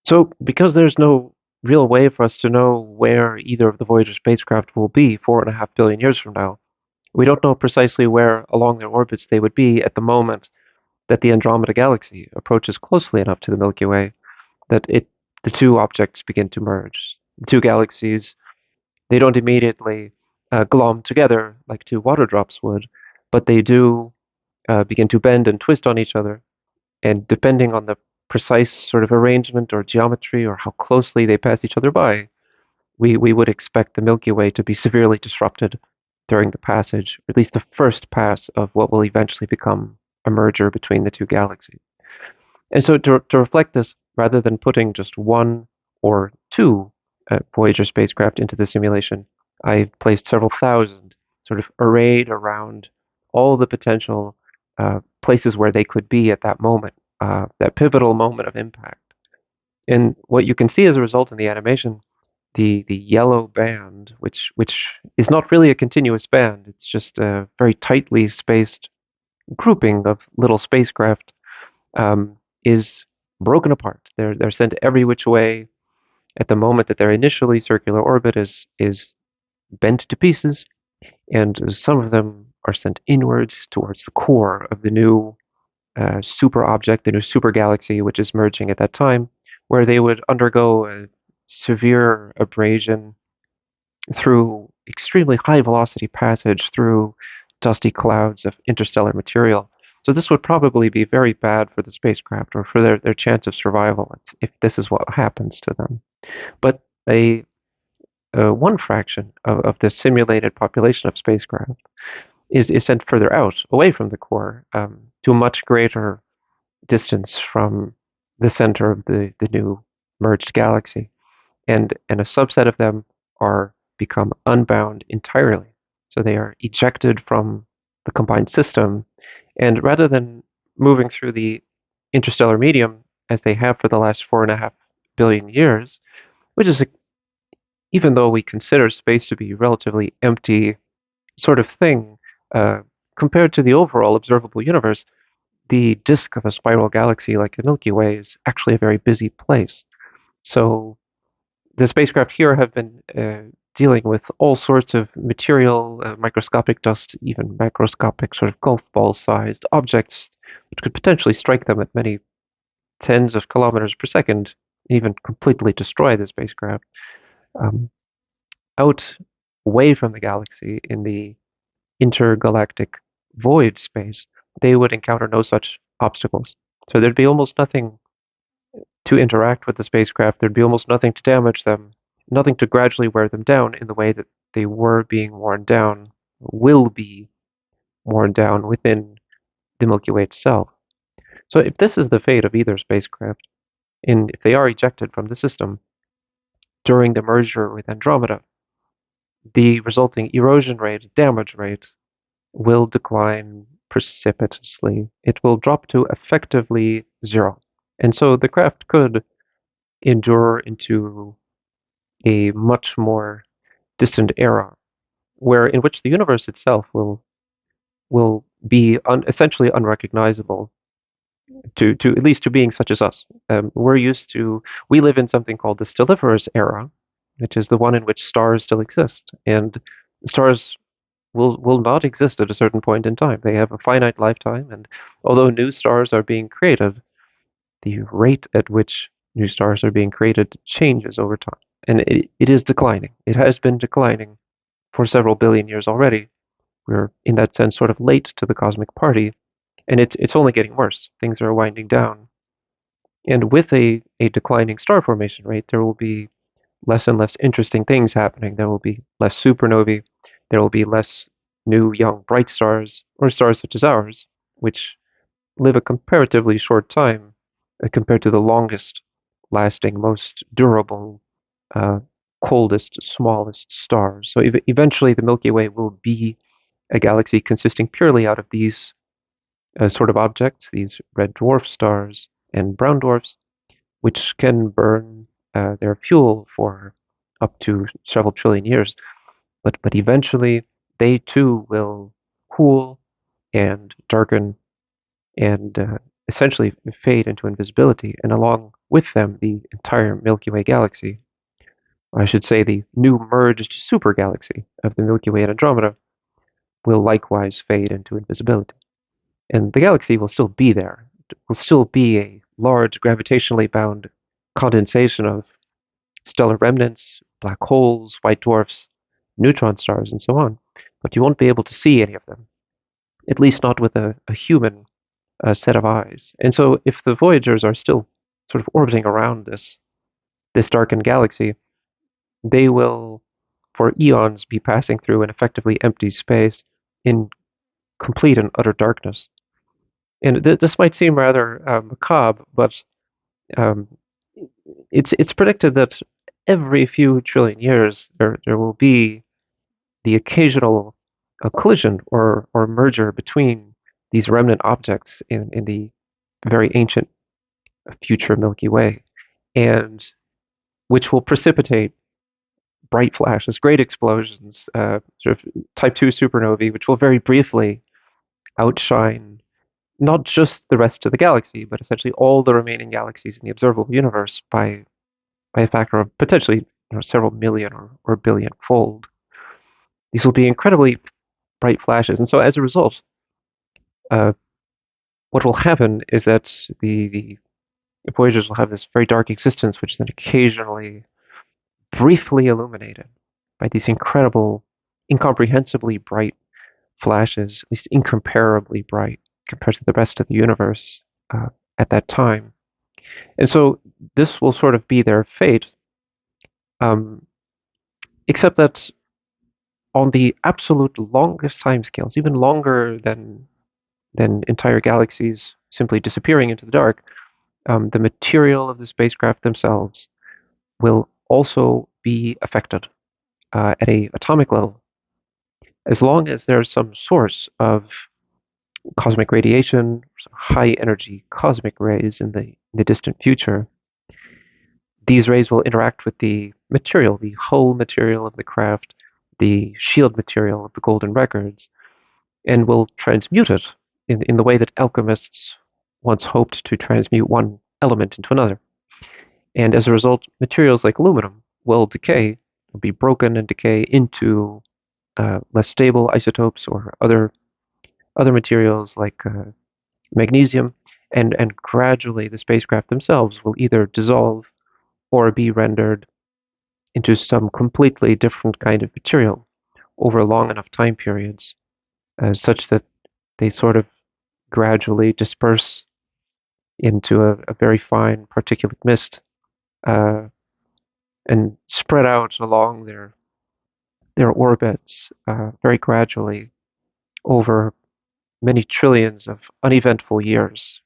So, because there's no real way for us to know where either of the Voyager spacecraft will be 4.5 billion years from now, we don't know precisely where along their orbits they would be at the moment that the Andromeda Galaxy approaches closely enough to the Milky Way that the two objects begin to merge. The two galaxies, they don't immediately glom together like two water drops would, but they do begin to bend and twist on each other. And depending on the precise sort of arrangement or geometry or how closely they pass each other by, we would expect the Milky Way to be severely disrupted during the passage, or at least the first pass of what will eventually become a merger between the two galaxies. And so to reflect this, rather than putting just one or two Voyager spacecraft into the simulation, I placed several thousand sort of arrayed around all the potential places where they could be at that moment, that pivotal moment of impact. And what you can see as a result in the animation, the yellow band, which is not really a continuous band, it's just a very tightly spaced grouping of little spacecraft, is broken apart. They're sent every which way at the moment that their initially circular orbit is bent to pieces, and some of them are sent inwards towards the core of the new super object, the new super galaxy, which is merging at that time, where they would undergo a severe abrasion through extremely high velocity passage through dusty clouds of interstellar material. So this would probably be very bad for the spacecraft or for their chance of survival if this is what happens to them. But one fraction of the simulated population of spacecraft is sent further out, away from the core, to a much greater distance from the center of the new merged galaxy. And a subset of them are become unbound entirely. So they are ejected from the combined system, and rather than moving through the interstellar medium as they have for the last 4.5 billion years, which is, even though we consider space to be a relatively empty sort of thing, uh, compared to the overall observable universe, the disk of a spiral galaxy like the Milky Way is actually a very busy place. So the spacecraft here have been dealing with all sorts of material, microscopic dust, even macroscopic sort of golf ball sized objects, which could potentially strike them at many tens of kilometers per second, even completely destroy the spacecraft. Um, Out away from the galaxy in the intergalactic void space, they would encounter no such obstacles. So there'd be almost nothing to interact with the spacecraft. There'd be almost nothing to damage them, nothing to gradually wear them down in the way that they were being worn down, will be worn down within the Milky Way itself. So if this is the fate of either spacecraft, and if they are ejected from the system during the merger with Andromeda, the resulting erosion rate, damage rate, will decline precipitously. It will drop to effectively zero. And so the craft could endure into a much more distant era, where in which the universe itself will be essentially unrecognizable to at least to beings such as us. We live in something called the stelliferous era, which is the one in which stars still exist, and stars will not exist at a certain point in time. They have a finite lifetime, and although new stars are being created, the rate at which new stars are being created changes over time, and it is declining. It has been declining for several billion years already. We're, in that sense, sort of late to the cosmic party, and it's only getting worse. Things are winding down. And with a declining star formation rate, there will be less and less interesting things happening. There will be less supernovae. There will be less new, young, bright stars, or stars such as ours, which live a comparatively short time compared to the longest lasting, most durable, uh, coldest, smallest stars. So eventually, the Milky Way will be a galaxy consisting purely out of these sort of objects, these red dwarf stars and brown dwarfs, which can burn their fuel for up to several trillion years. But eventually, they too will cool and darken and essentially fade into invisibility, and along with them, the entire Milky Way galaxy, or I should say, the new merged supergalaxy of the Milky Way and Andromeda, will likewise fade into invisibility. And the galaxy will still be there. It will still be a large gravitationally bound condensation of stellar remnants, black holes, white dwarfs, neutron stars, and so on. But you won't be able to see any of them, at least not with a human set of eyes. And so, if the Voyagers are still sort of orbiting around this darkened galaxy, they will, for eons, be passing through an effectively empty space in complete and utter darkness. And this might seem rather macabre, but um, it's predicted that every few trillion years there will be the occasional collision or merger between these remnant objects in the very ancient future Milky Way, and which will precipitate bright flashes, great explosions, sort of Type 2 supernovae, which will very briefly outshine not just the rest of the galaxy, but essentially all the remaining galaxies in the observable universe by a factor of potentially several million or billion fold. These will be incredibly bright flashes. And so as a result, uh, what will happen is that the Voyagers will have this very dark existence, which is then occasionally briefly illuminated by these incredible, incomprehensibly bright flashes, at least incomparably bright compared to the rest of the universe uh, at that time. And so this will sort of be their fate, um, except that on the absolute longest timescales, even longer than entire galaxies simply disappearing into the dark, the material of the spacecraft themselves will also be affected at a atomic level. As long as there's some source of cosmic radiation, high energy cosmic rays in the distant future, these rays will interact with the material, the hull material of the craft, the shield material of the golden records, and will transmute it in the way that alchemists once hoped to transmute one element into another. And as a result, materials like aluminum will decay, will be broken and decay into less stable isotopes or other materials like magnesium, and gradually the spacecraft themselves will either dissolve or be rendered into some completely different kind of material over long enough time periods, such that they sort of gradually disperse into a very fine particulate mist uh, and spread out along their orbits very gradually over many trillions of uneventful years.